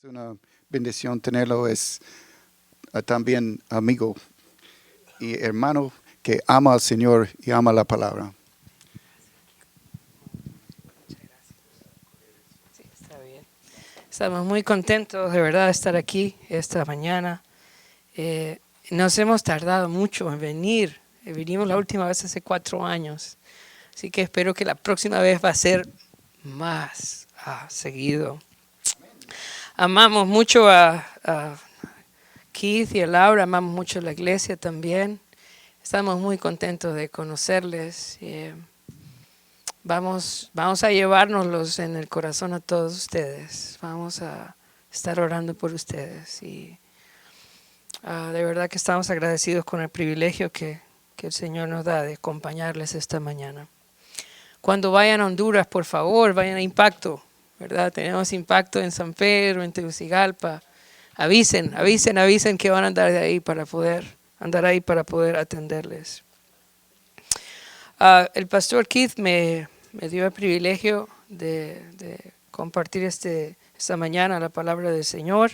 Es una bendición tenerlo, es también amigo y hermano que ama al Señor y ama la palabra. Sí, está bien. Estamos muy contentos de verdad de estar aquí esta mañana. Nos hemos tardado mucho en venir. Vinimos la última vez hace 4 años. Así que espero que la próxima vez va a ser más seguido. Amamos mucho a Keith y a Laura, amamos mucho la iglesia también. Estamos muy contentos de conocerles. Vamos a llevárnoslos en el corazón a todos ustedes. Vamos a estar orando por ustedes. Y de verdad que estamos agradecidos con el privilegio que el Señor nos da de acompañarles esta mañana. Cuando vayan a Honduras, por favor, vayan a Impacto, ¿verdad? Tenemos Impacto en San Pedro, en Tegucigalpa. Avisen que van a andar ahí para poder atenderles. El pastor Keith me dio el privilegio de compartir esta mañana la palabra del Señor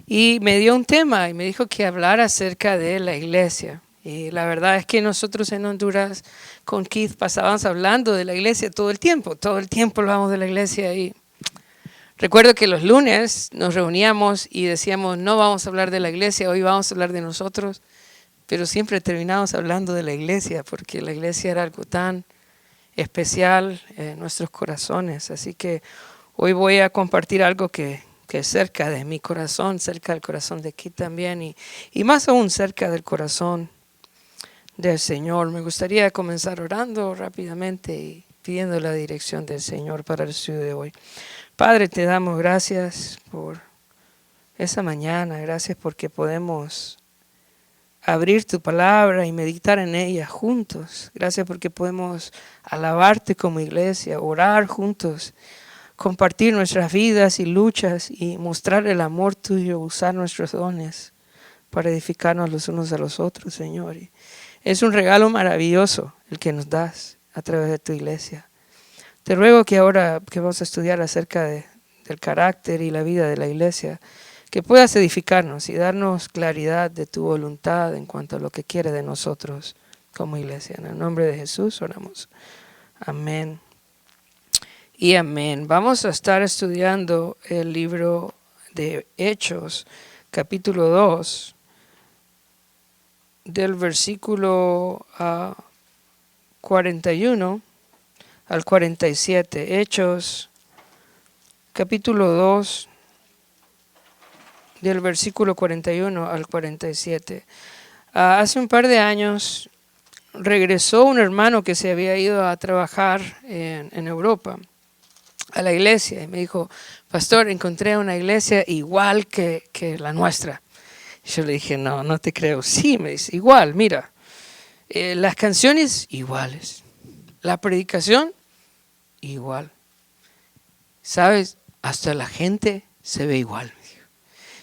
y me dio un tema y me dijo que hablara acerca de la iglesia. Y la verdad es que nosotros en Honduras con Keith pasábamos hablando de la iglesia todo el tiempo hablamos de la iglesia. Y recuerdo que los lunes nos reuníamos y decíamos, no vamos a hablar de la iglesia, hoy vamos a hablar de nosotros, pero siempre terminamos hablando de la iglesia porque la iglesia era algo tan especial en nuestros corazones. Así que hoy voy a compartir algo que es cerca de mi corazón, cerca del corazón de Keith también y más aún cerca del corazón del Señor. Me gustaría comenzar orando rápidamente y pidiendo la dirección del Señor para el estudio de hoy. Padre, te damos gracias por esa mañana, gracias porque podemos abrir tu palabra y meditar en ella juntos. Gracias porque podemos alabarte como iglesia, orar juntos, compartir nuestras vidas y luchas y mostrar el amor tuyo, usar nuestros dones para edificarnos los unos a los otros, Señor. Y es un regalo maravilloso el que nos das a través de tu iglesia. Te ruego que ahora que vamos a estudiar acerca del carácter y la vida de la iglesia, que puedas edificarnos y darnos claridad de tu voluntad en cuanto a lo que quieres de nosotros como iglesia. En el nombre de Jesús oramos. Amén y amén. Vamos a estar estudiando el libro de Hechos, capítulo 2, del versículo 41 al 47. Hechos, capítulo 2, del versículo 41 al 47. Hace un par de años regresó un hermano que se había ido a trabajar en Europa a la iglesia y me dijo, pastor, encontré una iglesia igual que la nuestra. Yo le dije, no te creo. Sí, me dice, igual, mira, las canciones iguales, la predicación igual. ¿Sabes? Hasta la gente se ve igual.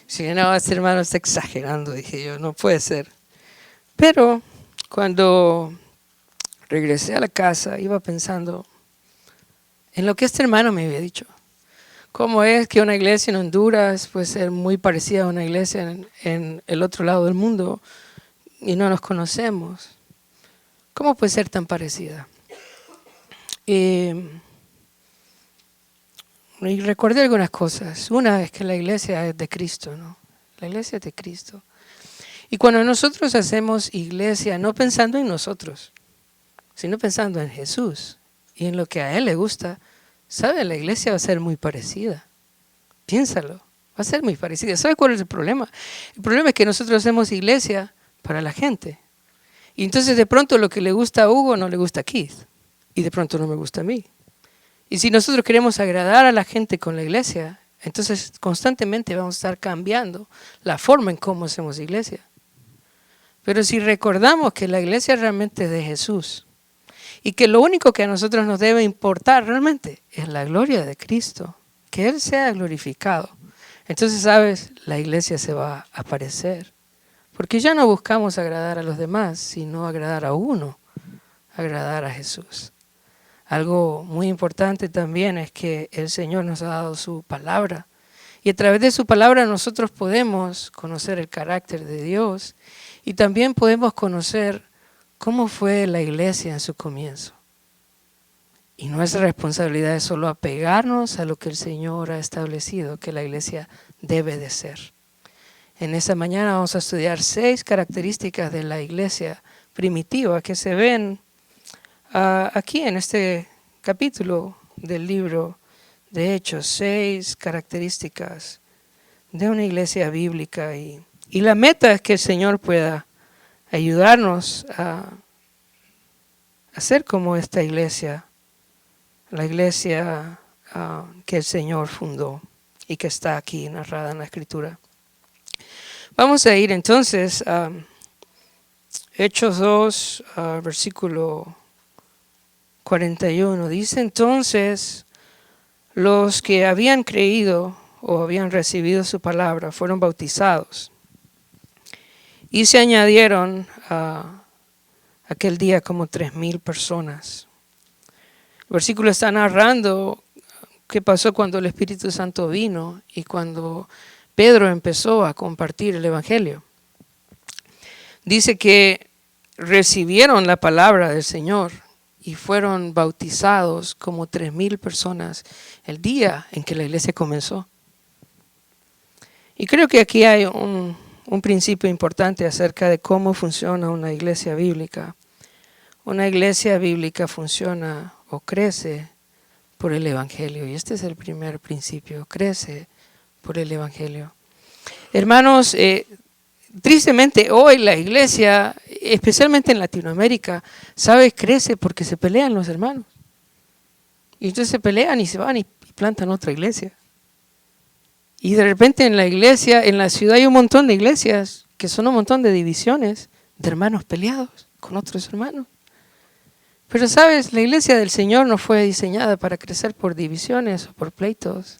Si no, este hermano está exagerando, dije yo, no puede ser. Pero cuando regresé a la casa, iba pensando en lo que este hermano me había dicho. ¿Cómo es que una iglesia en Honduras puede ser muy parecida a una iglesia en el otro lado del mundo y no nos conocemos? ¿Cómo puede ser tan parecida? Y recordé algunas cosas. Una es que la iglesia es de Cristo, ¿no? La iglesia es de Cristo. Y cuando nosotros hacemos iglesia, no pensando en nosotros, sino pensando en Jesús y en lo que a Él le gusta, ¿sabe? La iglesia va a ser muy parecida. Piénsalo, va a ser muy parecida. ¿Sabe cuál es el problema? El problema es que nosotros hacemos iglesia para la gente. Y entonces de pronto lo que le gusta a Hugo no le gusta a Keith. Y de pronto no me gusta a mí. Y si nosotros queremos agradar a la gente con la iglesia, entonces constantemente vamos a estar cambiando la forma en cómo hacemos iglesia. Pero si recordamos que la iglesia realmente es de Jesús y que lo único que a nosotros nos debe importar realmente es la gloria de Cristo, que Él sea glorificado, entonces, ¿sabes? La iglesia se va a aparecer. Porque ya no buscamos agradar a los demás, sino agradar a uno, agradar a Jesús. Algo muy importante también es que el Señor nos ha dado su palabra Y a través de su palabra nosotros podemos conocer el carácter de Dios y también podemos conocer cómo fue la iglesia en su comienzo. Y nuestra responsabilidad es solo apegarnos a lo que el Señor ha establecido que la iglesia debe de ser. En esta mañana vamos a estudiar 6 características de la iglesia primitiva que se ven aquí en este capítulo del libro de Hechos. 6 características de una iglesia bíblica y la meta es que el Señor pueda ayudarnos a ser como esta iglesia, la iglesia que el Señor fundó y que está aquí narrada en la Escritura. Vamos a ir entonces a Hechos 2, versículo 41. Dice entonces, los que habían creído o habían recibido su palabra fueron bautizados y se añadieron aquel día como 3,000 personas. El versículo está narrando qué pasó cuando el Espíritu Santo vino y cuando Pedro empezó a compartir el Evangelio. Dice que recibieron la palabra del Señor y fueron bautizados como 3,000 personas el día en que la iglesia comenzó. Y creo que aquí hay un principio importante acerca de cómo funciona una iglesia bíblica. Una iglesia bíblica funciona o crece por el Evangelio. Y este es el primer principio, crece por el Evangelio. Hermanos, tristemente hoy la iglesia, especialmente en Latinoamérica, ¿sabes? Crece porque se pelean los hermanos. Y entonces se pelean y se van y plantan otra iglesia. Y de repente en la iglesia, en la ciudad hay un montón de iglesias que son un montón de divisiones de hermanos peleados con otros hermanos. Pero sabes, la iglesia del Señor no fue diseñada para crecer por divisiones o por pleitos.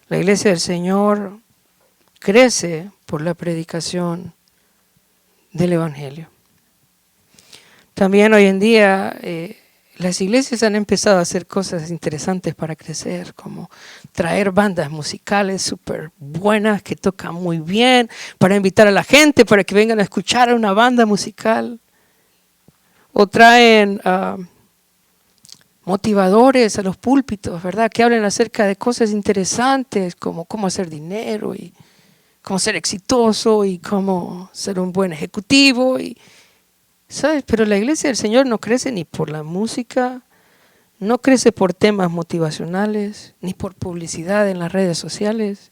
La iglesia del Señor crece por la predicación del Evangelio. También hoy en día las iglesias han empezado a hacer cosas interesantes para crecer, como traer bandas musicales súper buenas que tocan muy bien, para invitar a la gente para que vengan a escuchar a una banda musical. O traen motivadores a los púlpitos, ¿verdad? Que hablen acerca de cosas interesantes como cómo hacer dinero y cómo ser exitoso y cómo ser un buen ejecutivo. ¿Sabes? Pero la iglesia del Señor no crece ni por la música, no crece por temas motivacionales, ni por publicidad en las redes sociales.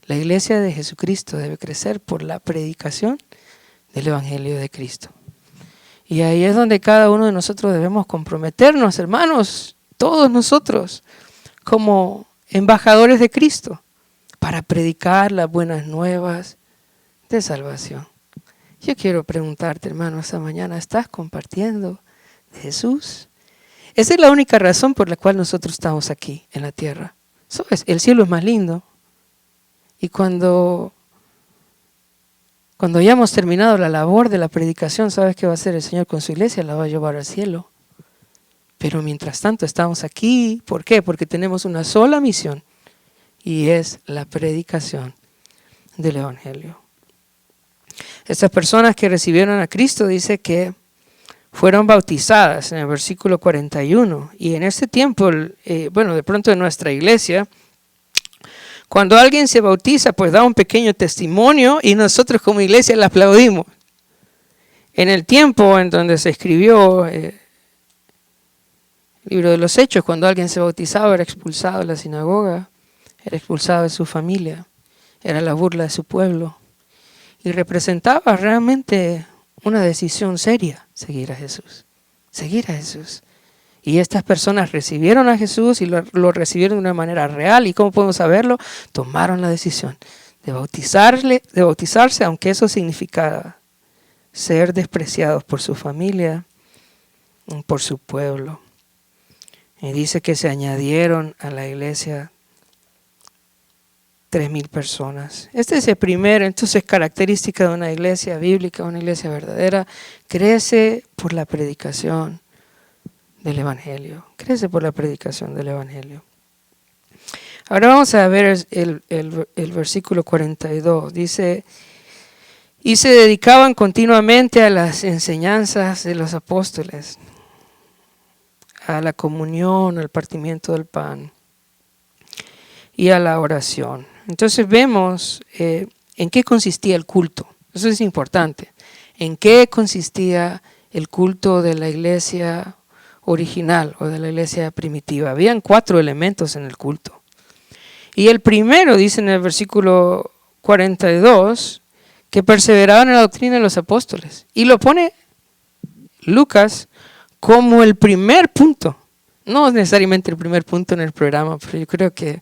La iglesia de Jesucristo debe crecer por la predicación del Evangelio de Cristo. Y ahí es donde cada uno de nosotros debemos comprometernos, hermanos, todos nosotros, como embajadores de Cristo, para predicar las buenas nuevas de salvación. Yo quiero preguntarte, hermano, esta mañana, ¿estás compartiendo de Jesús? Esa es la única razón por la cual nosotros estamos aquí en la tierra. ¿Sabes? El cielo es más lindo. Y cuando ya hemos terminado la labor de la predicación, ¿sabes qué va a hacer el Señor con su iglesia? La va a llevar al cielo. Pero mientras tanto estamos aquí. ¿Por qué? Porque tenemos una sola misión y es la predicación del Evangelio. Estas personas que recibieron a Cristo dice que fueron bautizadas en el versículo 41. Y en este tiempo, de pronto en nuestra iglesia, cuando alguien se bautiza, pues da un pequeño testimonio y nosotros como iglesia le aplaudimos. En el tiempo en donde se escribió el libro de los Hechos, cuando alguien se bautizaba era expulsado de la sinagoga, era expulsado de su familia, era la burla de su pueblo y representaba realmente una decisión seria, seguir a Jesús. Y estas personas recibieron a Jesús y lo recibieron de una manera real. ¿Y cómo podemos saberlo? Tomaron la decisión de bautizarse, aunque eso significaba ser despreciados por su familia, por su pueblo. Y dice que se añadieron a la iglesia 3,000 personas. Esta es el primero, entonces, característica de una iglesia bíblica, una iglesia verdadera. Crece por la predicación del Evangelio. Crece por la predicación del Evangelio. Ahora vamos a ver el versículo 42. Dice, y se dedicaban continuamente a las enseñanzas de los apóstoles, a la comunión, al partimiento del pan y a la oración. Entonces vemos en qué consistía el culto. Eso es importante. ¿En qué consistía el culto de la iglesia original o de la iglesia primitiva? Habían 4 elementos en el culto. Y el primero dice en el versículo 42 que perseveraban en la doctrina de los apóstoles. Y lo pone Lucas como el primer punto. No necesariamente el primer punto en el programa, pero yo creo que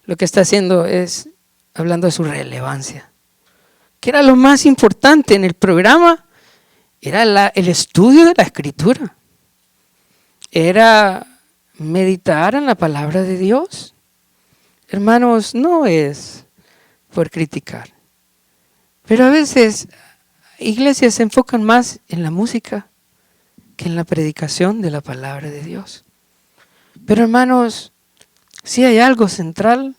lo que está haciendo es hablando de su relevancia. ¿Qué era lo más importante en el programa? Era el estudio de la Escritura. Era meditar en la palabra de Dios. Hermanos, no es por criticar, pero a veces iglesias se enfocan más en la música que en la predicación de la palabra de Dios. Pero hermanos, si hay algo central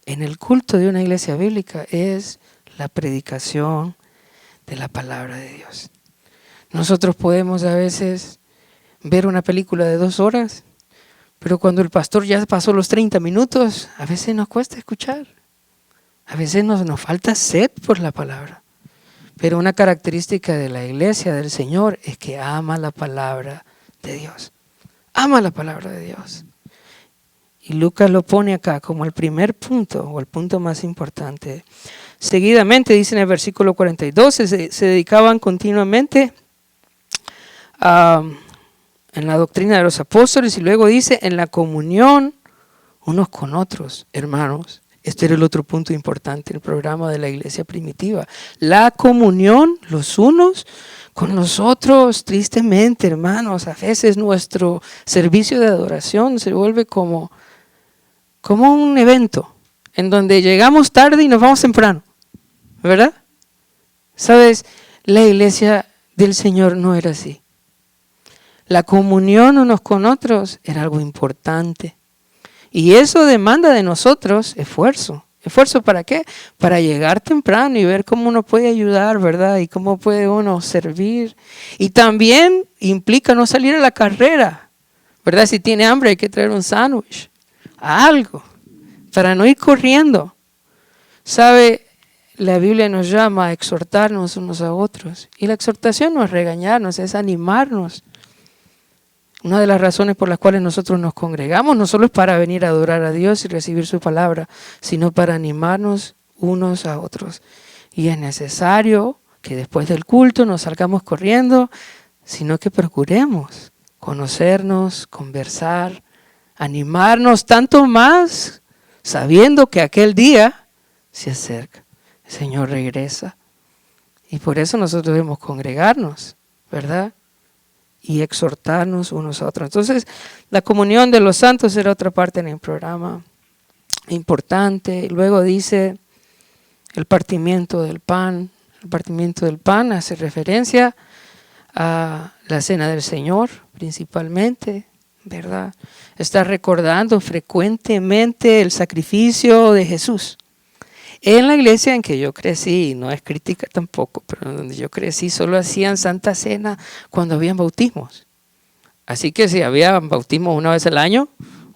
en el culto de una iglesia bíblica es la predicación de la palabra de Dios. Nosotros podemos a veces ver una película de 2 horas, pero cuando el pastor ya pasó los 30 minutos, a veces nos cuesta escuchar. A veces nos falta sed por la palabra. Pero una característica de la iglesia del Señor es que ama la palabra de Dios. Ama la palabra de Dios. Y Lucas lo pone acá como el primer punto o el punto más importante. Seguidamente dice en el versículo 42, se dedicaban continuamente en la doctrina de los apóstoles y luego dice en la comunión unos con otros, hermanos. Este era el otro punto importante en el programa de la iglesia primitiva. La comunión los unos con los otros. Tristemente, hermanos, a veces nuestro servicio de adoración se vuelve como un evento en donde llegamos tarde y nos vamos temprano, ¿verdad? ¿Sabes? La iglesia del Señor no era así. La comunión unos con otros era algo importante. Y eso demanda de nosotros esfuerzo. ¿Esfuerzo para qué? Para llegar temprano y ver cómo uno puede ayudar, ¿verdad? Y cómo puede uno servir. Y también implica no salir a la carrera, ¿verdad? Si tiene hambre hay que traer un sándwich, algo, para no ir corriendo. ¿Sabe? La Biblia nos llama a exhortarnos unos a otros. Y la exhortación no es regañarnos, es animarnos. Una de las razones por las cuales nosotros nos congregamos no solo es para venir a adorar a Dios y recibir su palabra, sino para animarnos unos a otros. Y es necesario que después del culto no salgamos corriendo, sino que procuremos conocernos, conversar, animarnos tanto más sabiendo que aquel día se acerca. El Señor regresa. Y por eso nosotros debemos congregarnos, ¿verdad? Y exhortarnos unos a otros. Entonces, la comunión de los santos era otra parte en el programa importante. Luego dice el partimiento del pan. El partimiento del pan hace referencia a la cena del Señor, principalmente, ¿verdad? Está recordando frecuentemente el sacrificio de Jesús. En la iglesia en que yo crecí, no es crítica tampoco, pero en donde yo crecí solo hacían Santa Cena cuando habían bautismos. Así que si había bautismo una vez al año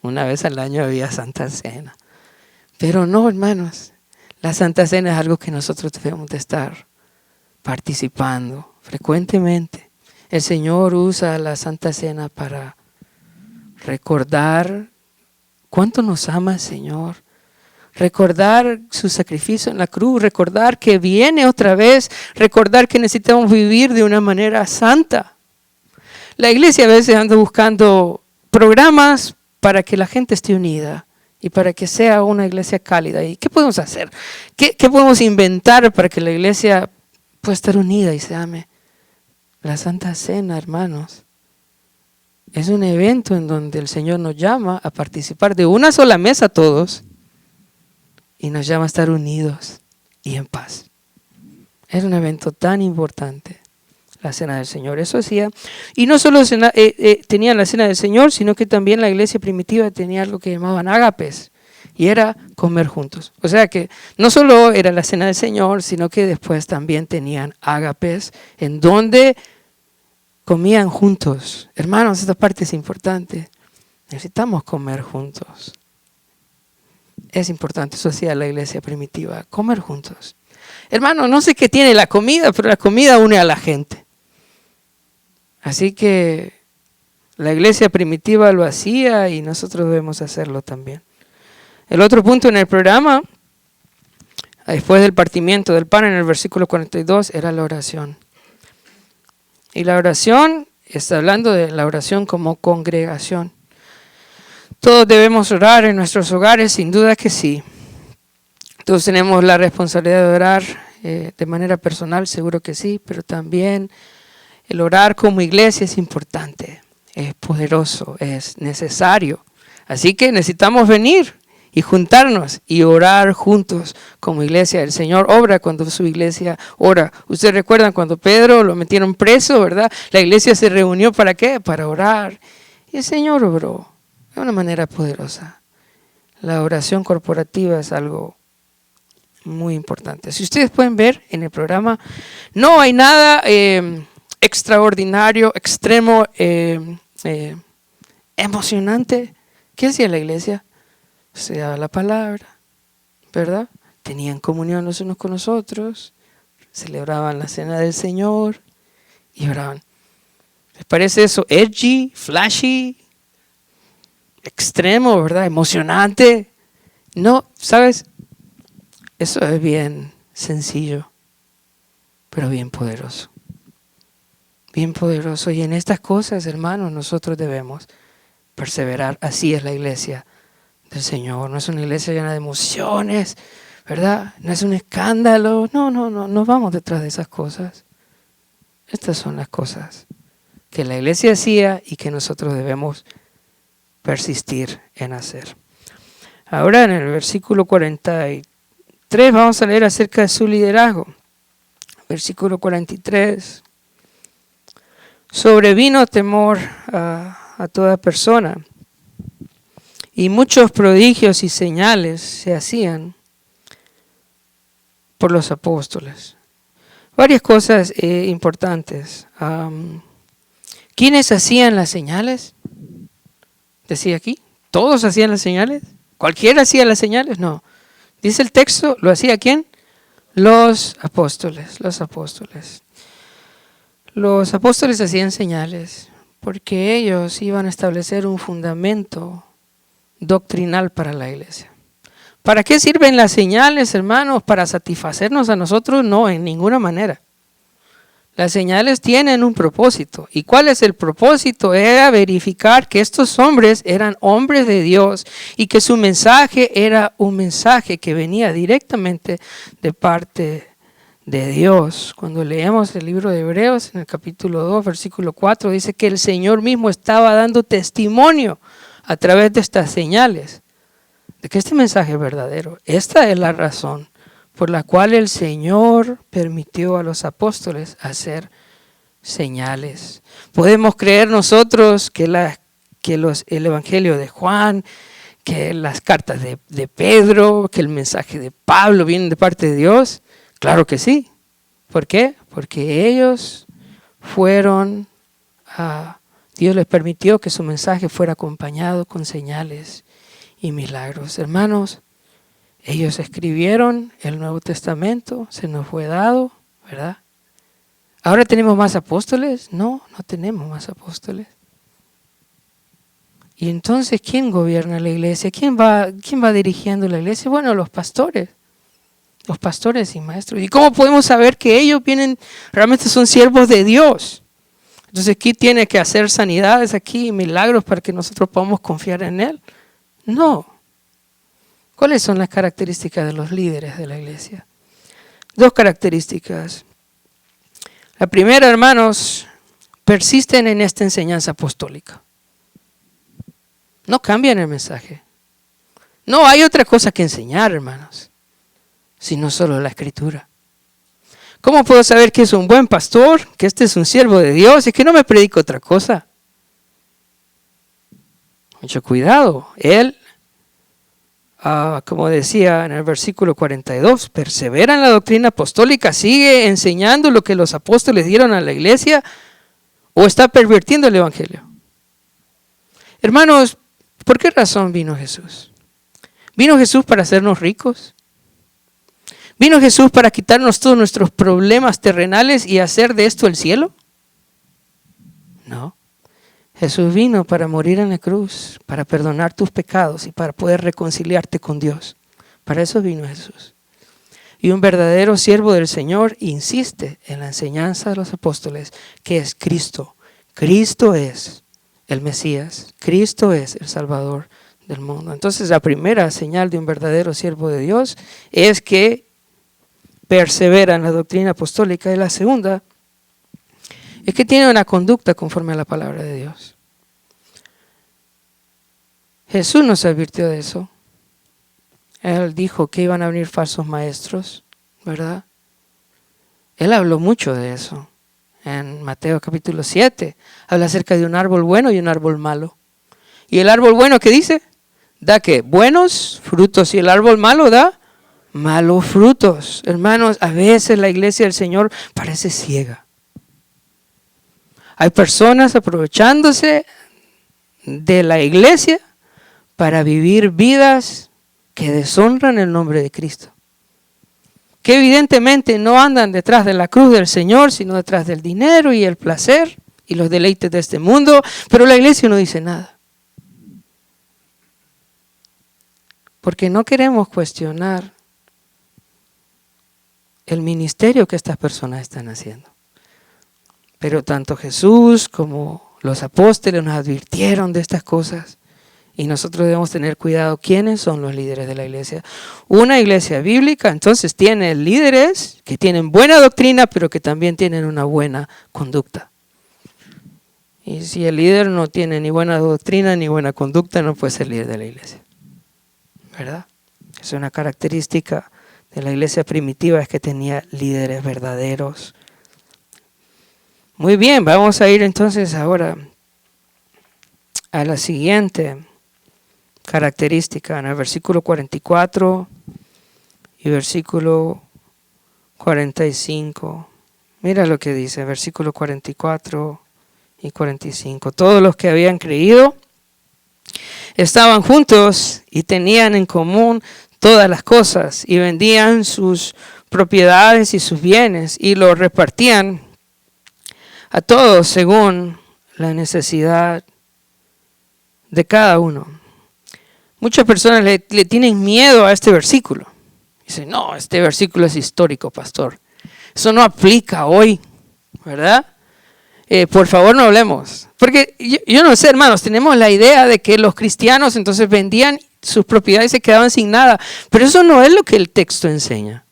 había Santa Cena. Pero no, hermanos, la Santa Cena es algo que nosotros debemos de estar participando frecuentemente. El Señor usa la Santa Cena para recordar cuánto nos ama el Señor. Recordar su sacrificio en la cruz, recordar que viene otra vez, recordar que necesitamos vivir de una manera santa. La iglesia a veces anda buscando programas para que la gente esté unida y para que sea una iglesia cálida. ¿Y qué podemos hacer? ¿Qué podemos inventar para que la iglesia pueda estar unida y se ame? La Santa Cena, hermanos, es un evento en donde el Señor nos llama a participar de una sola mesa todos. Y nos llama a estar unidos y en paz. Es un evento tan importante, la Cena del Señor. Eso hacía. Y no solo tenían la Cena del Señor, sino que también la iglesia primitiva tenía algo que llamaban ágapes. y era comer juntos. O sea que no solo era la cena del Señor, sino que después también tenían ágapes en donde comían juntos. Hermanos, esta parte es importante. Necesitamos comer juntos. Es importante, eso hacía la iglesia primitiva, comer juntos. Hermano, no sé qué tiene la comida, pero la comida une a la gente. Así que la iglesia primitiva lo hacía y nosotros debemos hacerlo también. El otro punto en el programa, después del partimiento del pan en el versículo 42, era la oración. Y la oración, está hablando de la oración como congregación. Todos debemos orar en nuestros hogares, sin duda que sí. Todos tenemos la responsabilidad de orar de manera personal, seguro que sí, pero también el orar como iglesia es importante, es poderoso, es necesario. Así que necesitamos venir y juntarnos y orar juntos como iglesia. El Señor obra cuando su iglesia ora. Ustedes recuerdan cuando Pedro lo metieron preso, ¿verdad? La iglesia se reunió ¿para qué? Para orar. Y el Señor obró de una manera poderosa. La oración corporativa es algo muy importante. Si ustedes pueden ver en el programa, no hay nada extraordinario, extremo, emocionante. ¿Qué hacía la iglesia? Se daba la palabra, ¿verdad? Tenían comunión los unos con los otros, celebraban la cena del Señor y oraban. ¿Les parece eso edgy, flashy, extremo, verdad? Emocionante. No, ¿sabes? Eso es bien sencillo, pero bien poderoso. Bien poderoso. Y en estas cosas, hermanos, nosotros debemos perseverar. Así es la iglesia del Señor. No es una iglesia llena de emociones, ¿verdad? No es un escándalo. No vamos detrás de esas cosas. Estas son las cosas que la iglesia hacía y que nosotros debemos persistir en hacer. Ahora en el versículo 43 vamos a leer acerca de su liderazgo. Versículo 43. Sobrevino temor a toda persona, y muchos prodigios y señales se hacían por los apóstoles. Varias cosas importantes. ¿Quiénes hacían las señales? Decía aquí, ¿todos hacían las señales? ¿Cualquiera hacía las señales? No. Dice el texto, ¿lo hacía quién? Los apóstoles, los apóstoles. Los apóstoles hacían señales porque ellos iban a establecer un fundamento doctrinal para la iglesia. ¿Para qué sirven las señales, hermanos? ¿Para satisfacernos a nosotros? No, en ninguna manera. Las señales tienen un propósito. ¿Y cuál es el propósito? Era verificar que estos hombres eran hombres de Dios y que su mensaje era un mensaje que venía directamente de parte de Dios. Cuando leemos el libro de Hebreos, en el capítulo 2, versículo 4, dice que el Señor mismo estaba dando testimonio a través de estas señales de que este mensaje es verdadero. Esta es la razón por la cual el Señor permitió a los apóstoles hacer señales. Podemos creer nosotros que el Evangelio de Juan, que las cartas de Pedro, que el mensaje de Pablo vienen de parte de Dios. Claro que sí. ¿Por qué? Porque ellos Dios les permitió que su mensaje fuera acompañado con señales y milagros. Hermanos, ellos escribieron el Nuevo Testamento, se nos fue dado, ¿verdad? ¿Ahora tenemos más apóstoles? No tenemos más apóstoles. Y entonces, ¿quién gobierna la iglesia? ¿Quién va dirigiendo la iglesia? Bueno, los pastores y maestros. ¿Y cómo podemos saber que ellos realmente son siervos de Dios? Entonces, ¿quién tiene que hacer sanidades aquí, milagros para que nosotros podamos confiar en Él? No. ¿Cuáles son las características de los líderes de la iglesia? 2 características. La primera, hermanos, persisten en esta enseñanza apostólica. No cambian el mensaje. No hay otra cosa que enseñar, hermanos, sino solo la Escritura. ¿Cómo puedo saber que es un buen pastor, que este es un siervo de Dios y que no me predica otra cosa? Mucho cuidado. Él como decía en el versículo 42, persevera en la doctrina apostólica, sigue enseñando lo que los apóstoles dieron a la iglesia, o está pervirtiendo el evangelio. Hermanos, ¿por qué razón vino Jesús? ¿Vino Jesús para hacernos ricos? ¿Vino Jesús para quitarnos todos nuestros problemas terrenales y hacer de esto el cielo? No. Jesús vino para morir en la cruz, para perdonar tus pecados y para poder reconciliarte con Dios. Para eso vino Jesús. Y un verdadero siervo del Señor insiste en la enseñanza de los apóstoles, que es Cristo. Cristo es el Mesías. Cristo es el Salvador del mundo. Entonces, la primera señal de un verdadero siervo de Dios es que persevera en la doctrina apostólica. Y la segunda es que tiene una conducta conforme a la palabra de Dios. Jesús nos advirtió de eso. Él dijo que iban a venir falsos maestros, ¿verdad? Él habló mucho de eso. En Mateo capítulo 7, habla acerca de un árbol bueno y un árbol malo. ¿Y el árbol bueno qué dice? Da ¿qué? Buenos frutos, y el árbol malo da malos frutos. Hermanos, a veces la iglesia del Señor parece ciega. Hay personas aprovechándose de la iglesia para vivir vidas que deshonran el nombre de Cristo. Que evidentemente no andan detrás de la cruz del Señor, sino detrás del dinero y el placer y los deleites de este mundo, pero la iglesia no dice nada. Porque no queremos cuestionar el ministerio que estas personas están haciendo. Pero tanto Jesús como los apóstoles nos advirtieron de estas cosas. Y nosotros debemos tener cuidado. ¿Quiénes son los líderes de la iglesia? Una iglesia bíblica, entonces, tiene líderes que tienen buena doctrina, pero que también tienen una buena conducta. Y si el líder no tiene ni buena doctrina ni buena conducta, no puede ser líder de la iglesia. ¿Verdad? Es una característica de la iglesia primitiva, es que tenía líderes verdaderos. Muy bien, vamos a ir entonces ahora a la siguiente característica, en el versículo 44 y versículo 45. Mira lo que dice, versículo 44 y 45. Todos los que habían creído estaban juntos y tenían en común todas las cosas, y vendían sus propiedades y sus bienes y los repartían a todos según la necesidad de cada uno. Muchas personas le tienen miedo a este versículo. Dicen, no, este versículo es histórico, pastor. Eso no aplica hoy, ¿verdad? Por favor, no hablemos. Porque yo no sé, hermanos, tenemos la idea de que los cristianos entonces vendían sus propiedades y se quedaban sin nada. Pero eso no es lo que el texto enseña.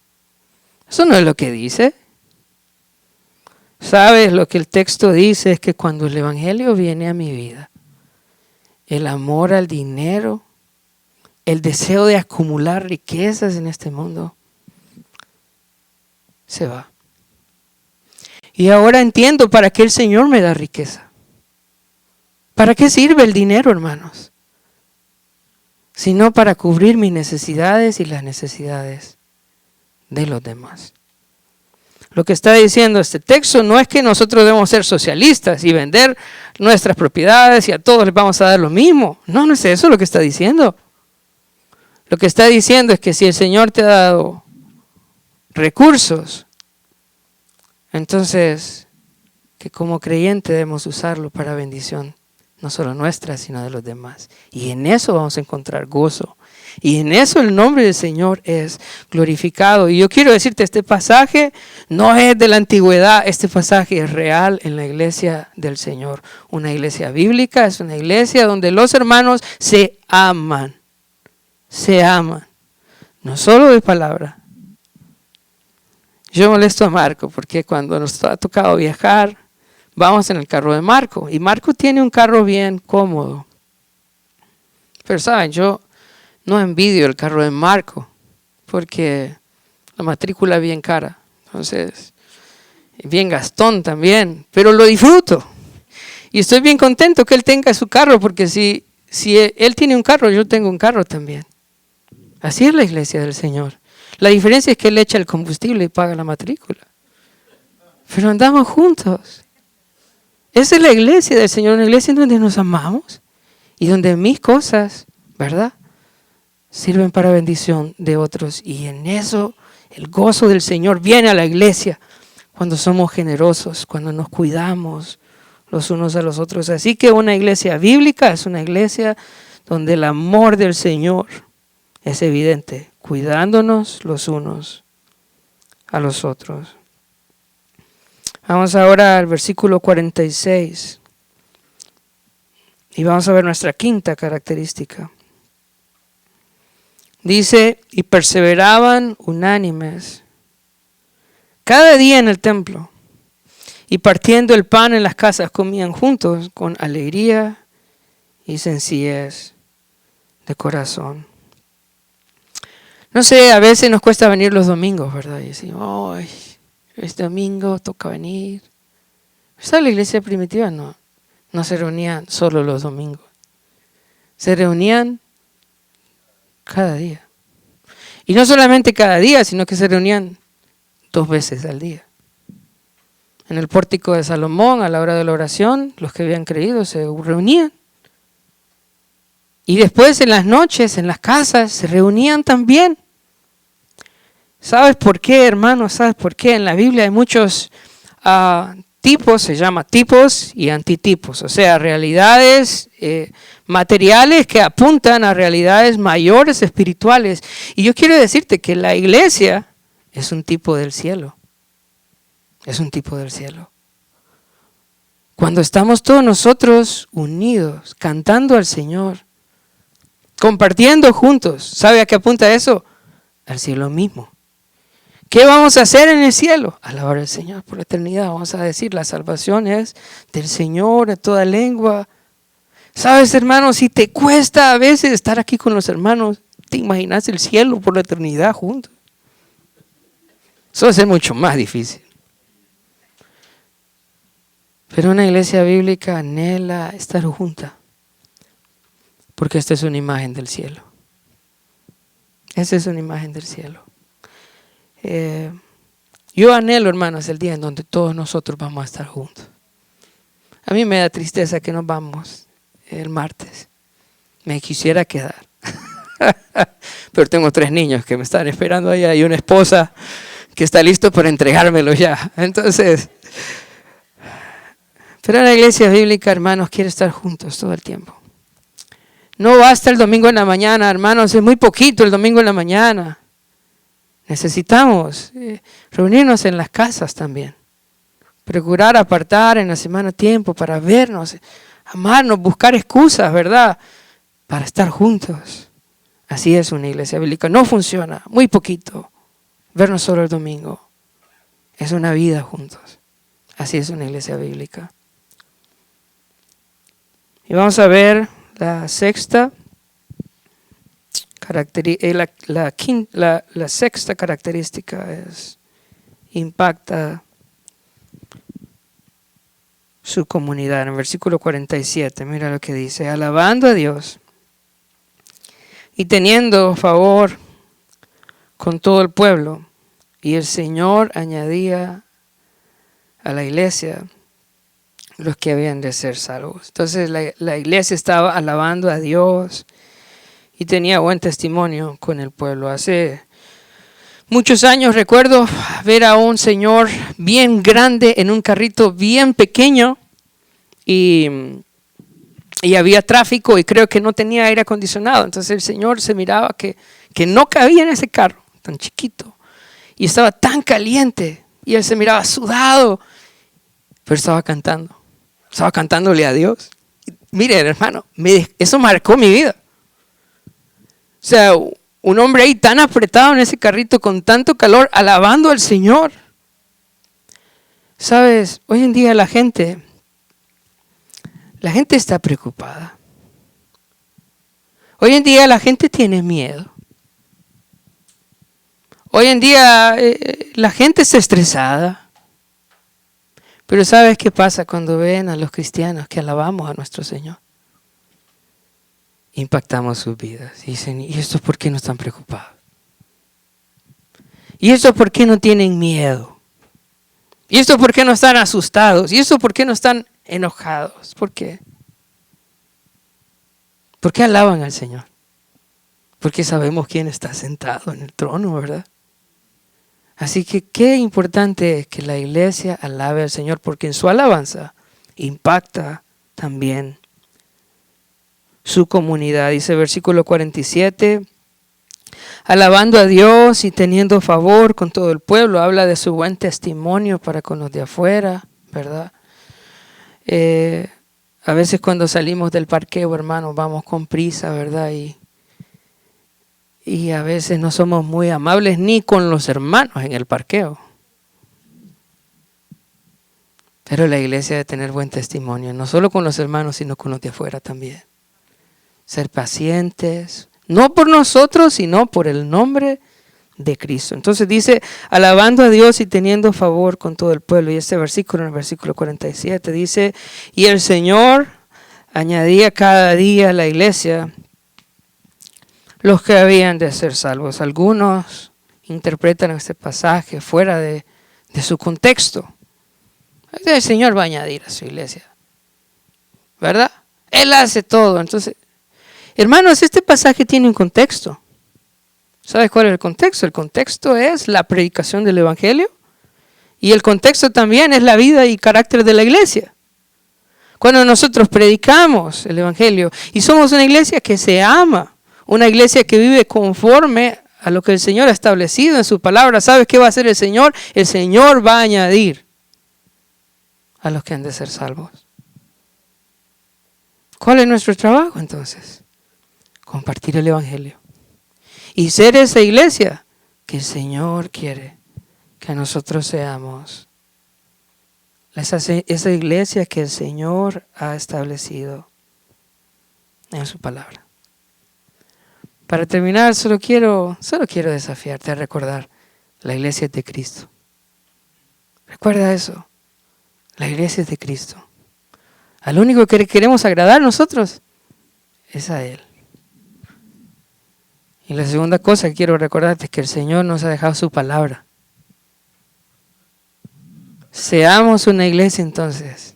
Eso no es lo que dice. ¿Sabes? Lo que el texto dice es que cuando el evangelio viene a mi vida, el amor al dinero, el deseo de acumular riquezas en este mundo, se va. Y ahora entiendo para qué el Señor me da riqueza. ¿Para qué sirve el dinero, hermanos? Sino para cubrir mis necesidades y las necesidades de los demás. Lo que está diciendo este texto no es que nosotros debemos ser socialistas y vender nuestras propiedades y a todos les vamos a dar lo mismo. No, no es eso lo que está diciendo. Lo que está diciendo es que si el Señor te ha dado recursos, entonces que como creyente debemos usarlo para bendición, no solo nuestra, sino de los demás. Y en eso vamos a encontrar gozo. Y en eso el nombre del Señor es glorificado. Y yo quiero decirte, este pasaje no es de la antigüedad, este pasaje es real en la iglesia del Señor. Una iglesia bíblica es una iglesia donde los hermanos se aman. Se aman. No solo de palabra. Yo molesto a Marco porque cuando nos ha tocado viajar, vamos en el carro de Marco. Y Marco tiene un carro bien cómodo. Pero saben, yo no envidio el carro de Marco porque la matrícula es bien cara. Entonces, bien gastón también. Pero lo disfruto. Y estoy bien contento que él tenga su carro porque si él tiene un carro, yo tengo un carro también. Así es la iglesia del Señor. La diferencia es que Él echa el combustible y paga la matrícula. Pero andamos juntos. Esa es la iglesia del Señor, una iglesia en donde nos amamos y donde mis cosas, ¿verdad?, sirven para bendición de otros. Y en eso el gozo del Señor viene a la iglesia cuando somos generosos, cuando nos cuidamos los unos a los otros. Así que una iglesia bíblica es una iglesia donde el amor del Señor es evidente, cuidándonos los unos a los otros. Vamos ahora al versículo 46 y vamos a ver nuestra quinta característica. Dice, y perseveraban unánimes cada día en el templo, y partiendo el pan en las casas comían juntos con alegría y sencillez de corazón. No sé, a veces nos cuesta venir los domingos, ¿verdad? Y decimos, ¡ay! Este domingo toca venir. ¿Sabes? La iglesia primitiva no se reunían solo los domingos. Se reunían cada día. Y no solamente cada día, sino que se reunían 2 veces al día. En el pórtico de Salomón, a la hora de la oración, los que habían creído se reunían. Y después en las noches, en las casas, se reunían también. ¿Sabes por qué, hermanos? ¿Sabes por qué? En la Biblia hay muchos tipos, se llama tipos y antitipos, o sea, realidades materiales que apuntan a realidades mayores espirituales. Y yo quiero decirte que la iglesia es un tipo del cielo, es un tipo del cielo. Cuando estamos todos nosotros unidos, cantando al Señor, compartiendo juntos, ¿sabe a qué apunta eso? Al cielo mismo. ¿Qué vamos a hacer en el cielo? Alabar al Señor por la eternidad. Vamos a decir, la salvación es del Señor en toda lengua. ¿Sabes, hermanos? Si te cuesta a veces estar aquí con los hermanos, ¿te imaginas el cielo por la eternidad juntos? Eso va a ser mucho más difícil. Pero una iglesia bíblica anhela estar junta, porque esta es una imagen del cielo. Esta es una imagen del cielo. Yo anhelo, hermanos, el día en donde todos nosotros vamos a estar juntos. A mí me da tristeza que nos vamos el martes. Me quisiera quedar. Pero tengo 3 niños que me están esperando allá y una esposa que está listo para entregármelo ya. Entonces, pero la iglesia bíblica, hermanos, quiere estar juntos todo el tiempo. No basta el domingo en la mañana, hermanos, es muy poquito el domingo en la mañana. Necesitamos reunirnos en las casas también. Procurar apartar en la semana tiempo para vernos, amarnos, buscar excusas, ¿verdad?, para estar juntos. Así es una iglesia bíblica. No funciona, muy poquito, vernos solo el domingo. Es una vida juntos. Así es una iglesia bíblica. Y vamos a ver la sexta la sexta característica es impacta su comunidad. En el versículo 47, mira lo que dice: alabando a Dios y teniendo favor con todo el pueblo, y el Señor añadía a la iglesia los que habían de ser salvos. Entonces la iglesia estaba alabando a Dios y tenía buen testimonio con el pueblo. Hace muchos años recuerdo ver a un señor bien grande en un carrito bien pequeño y había tráfico y creo que no tenía aire acondicionado. Entonces el señor se miraba que no cabía en ese carro tan chiquito y estaba tan caliente y él se miraba sudado, pero estaba cantándole a Dios. Mire, hermano, eso marcó mi vida. O sea, un hombre ahí tan apretado en ese carrito con tanto calor, alabando al Señor. Sabes, hoy en día la gente está preocupada. Hoy en día la gente tiene miedo. Hoy en día la gente está estresada. Pero ¿sabes qué pasa cuando ven a los cristianos que alabamos a nuestro Señor? impactamos sus vidas. Y dicen, ¿y estos por qué no están preocupados? ¿Y estos por qué no tienen miedo? ¿Y estos por qué no están asustados? ¿Y estos por qué no están enojados? ¿Por qué? ¿Por qué alaban al Señor? Porque sabemos quién está sentado en el trono, ¿verdad? Así que qué importante es que la iglesia alabe al Señor, porque en su alabanza impacta también su comunidad. Dice el versículo 47, alabando a Dios y teniendo favor con todo el pueblo. Habla de su buen testimonio para con los de afuera, ¿verdad? A veces cuando salimos del parqueo, hermanos, vamos con prisa, ¿verdad? Y a veces no somos muy amables ni con los hermanos en el parqueo. Pero la iglesia debe tener buen testimonio, no solo con los hermanos, sino con los de afuera también. Ser pacientes, no por nosotros, sino por el nombre de Cristo. Entonces dice, alabando a Dios y teniendo favor con todo el pueblo. Y este versículo, en el versículo 47, dice, y el Señor añadía cada día a la iglesia los que habían de ser salvos. Algunos interpretan este pasaje fuera de su contexto. El Señor va a añadir a su iglesia, ¿verdad? Él hace todo. Entonces, hermanos, este pasaje tiene un contexto. ¿Sabes cuál es el contexto? El contexto es la predicación del Evangelio y el contexto también es la vida y carácter de la iglesia. Cuando nosotros predicamos el Evangelio y somos una iglesia que se ama, una iglesia que vive conforme a lo que el Señor ha establecido en su palabra, ¿sabes qué va a hacer el Señor? El Señor va a añadir a los que han de ser salvos. ¿Cuál es nuestro trabajo entonces? Compartir el Evangelio. Y ser esa iglesia que el Señor quiere que nosotros seamos. Esa iglesia que el Señor ha establecido en su palabra. Para terminar, solo quiero desafiarte a recordar, la iglesia es de Cristo. Recuerda eso. La iglesia es de Cristo. Al único que queremos agradar nosotros es a Él. Y la segunda cosa que quiero recordarte es que el Señor nos ha dejado su palabra. Seamos una iglesia entonces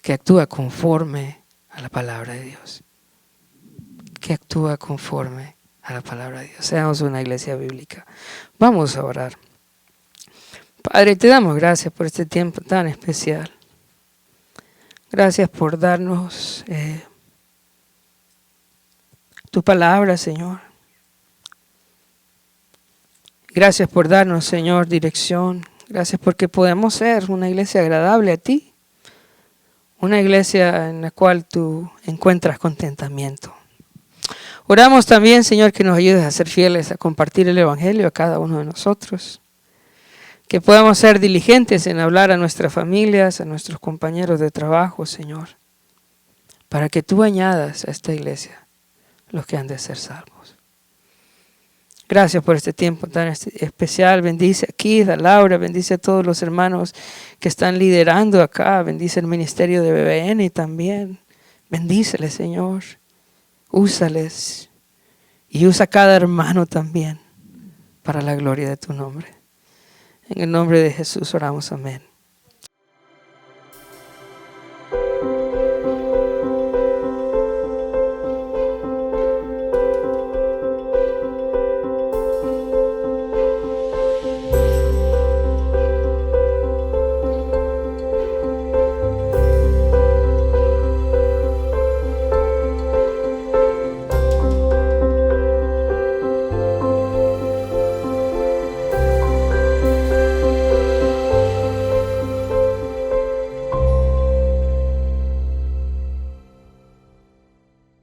que actúa conforme a la palabra de Dios. Que actúa conforme a la palabra de Dios. Seamos una iglesia bíblica. Vamos a orar. Padre, te damos gracias por este tiempo tan especial. Gracias por darnos tu palabra, Señor. Gracias por darnos, Señor, dirección. Gracias porque podemos ser una iglesia agradable a ti. Una iglesia en la cual tú encuentras contentamiento. Oramos también, Señor, que nos ayudes a ser fieles a compartir el Evangelio a cada uno de nosotros. Que podamos ser diligentes en hablar a nuestras familias, a nuestros compañeros de trabajo, Señor. Para que tú añadas a esta iglesia los que han de ser salvos. Gracias por este tiempo tan especial. Bendice aquí a Laura, bendice a todos los hermanos que están liderando acá. Bendice el ministerio de BBN también. Bendíceles, Señor. Úsales y usa a cada hermano también para la gloria de tu nombre. En el nombre de Jesús oramos, amén.